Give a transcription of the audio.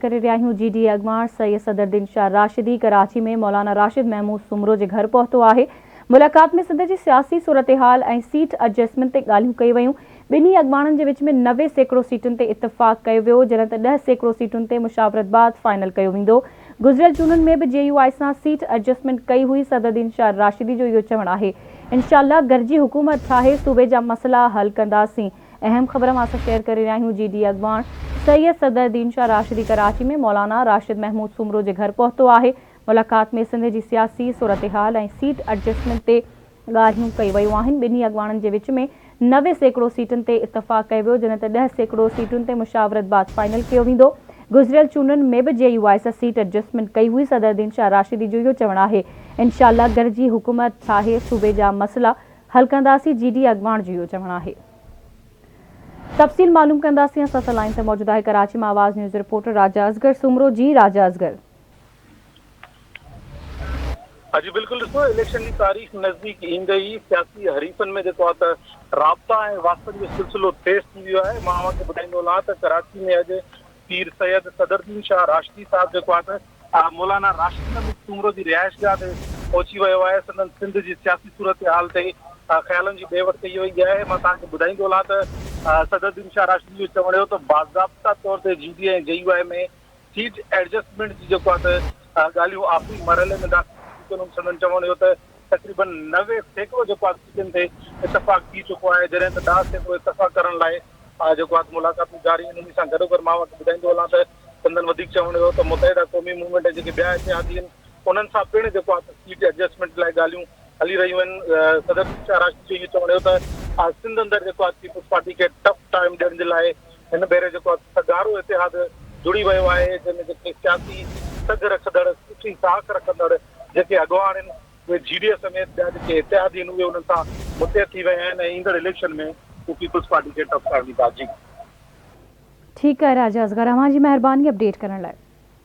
करे रहिया आहियूं। GD अॻवान सैयद सदरुद्दीन शाह राशिदी कराची में मौलाना राशिद महमूद सुमरो जे घर पहुतो आहे। मुलाक़ात में सिंध जी सियासी सूरत हाल ऐं सीट एडजस्टमेंट ते ॻाल्हियूं कई वयूं। ॿिन्ही अॻवाननि जे विच में 90% सीटुनि ते इतफ़ाक़ कयो वियो, जॾहिं त 10% सीटुनि ते मुशावरत बाद फाइनल कयो वेंदो। गुज़िरियल चूंडुनि में बि JUI सां सीट एडजस्टमेंट कई हुई। सदरुद्दीन शाह राशिदी जो इहो चवणु आहे, इंशाअल्लाह गॾिजी हुकूमत ठाहे सूबे जा मसइला हल कंदासीं। अहम ख़बर मां शेयर करे रहिया आहियूं। GD अॻवान सैयद सदरुद्दीन शाह राशिदी कराची में मौलाना राशिद महमूद सुमरो जे घर पहुतो आहे। मुलाक़ात में सिंध जी सियासी सूरत हाल ऐं सीट एडजस्टमेंट ते ॻाल्हियूं कई वयूं आहिनि। ॿिन्ही अॻवाननि जे विच में 90% सीटुनि ते इतफ़ाक़ कयो वियो, जॾहिं त 10% सीटुनि ते मुशावरत बाद फाइनल कयो वेंदो। गुज़िरियल चूंडुनि में बि JUI सां सीट एडजस्टमेंट कई हुई। सदरुद्दीन शाह राशिदी जो इहो चवणु आहे, इंशाअल्लाह गॾिजी हुकूमत ठाहे सूबे जा मसइला हल कंदासीं। GD अॻवान जो इहो चवणु आहे। तफ़सील मालूम कंदासीं। असां सां लाइन ते मौजूद आहे कराची में आवाज़ न्यूज़ रिपोर्टर राजा असगर सुमरो। जी राजा असगर। हाँ जी बिल्कुल, ॾिसो इलेक्शन की तारीख़ नज़दीक ईंदे ई सियासी हरीफ़नि में जेको आहे त राब्ता ऐं वास्तनि जो सिलसिलो तेज़ थी वियो आहे। मां तव्हांखे ॿुधाईंदो हलां त कराची में अॼु पीर सैयद सदरुद्दीन शाह राशिदी साहिब जेको आहे त मौलाना राशिद महमूद सुमरो जी रिहाइशगाह ते पहुची वियो आहे। संदन सिंध जी सियासी सूरत हाल ते ख़्यालनि जी ॾे वठि कई वई आहे। मां तव्हांखे ॿुधाईंदो हलां त सदरुद्दीन शाह राशिदी जो चवण हो त बाज़ाब्ता तौर ते GD ऐं JUI में सीट एडजस्टमेंट जी जेको आहे त ॻाल्हियूं आख़िरी मरहले में दाख़िल संदन चवण हो त तक़रीबन 90% जेको आहे सीटुनि ते इतफ़ाक़ थी चुको आहे, जॾहिं त 10% इतफ़ाक़ करण लाइ जेको आहे मुलाक़ातूं जारी आहिनि। उन सां गॾोगॾु मां वटि ॿुधाईंदो हलां त संदन वधीक चवण हो त मुतहिदा क़ौमी मूवमेंट जेके ॿिया इतिहादी आहिनि उन्हनि सां पिणु जेको आहे सीट एडजस्टमेंट लाइ ॻाल्हियूं हली रहियूं आहिनि। सदरुद्दीन शाह राशिदी जो इहो चवण हो त सिंध अंदरि जेको आहे पीपुल्स पार्टी खे टफ टाइम ॾियण जे लाइ हिन भेरे जेको आहे सगारो इतिहाद जुड़ी वियो आहे, जंहिंमें जेके सियासी सघ रखंदड़ सुठी साख रखंदड़ जेके अॻवान आहिनि उहे GD समेत ॿिया जेके इतिहादी आहिनि उहे उन्हनि सां मुतहिद थी विया आहिनि ऐं ईंदड़ इलेक्शन में उहे पीपुल्स पार्टी खे टफ करण जी बात जी। ठीकु आहे राजा असगर, तव्हांजी महिरबानी अपडेट करण लाइ।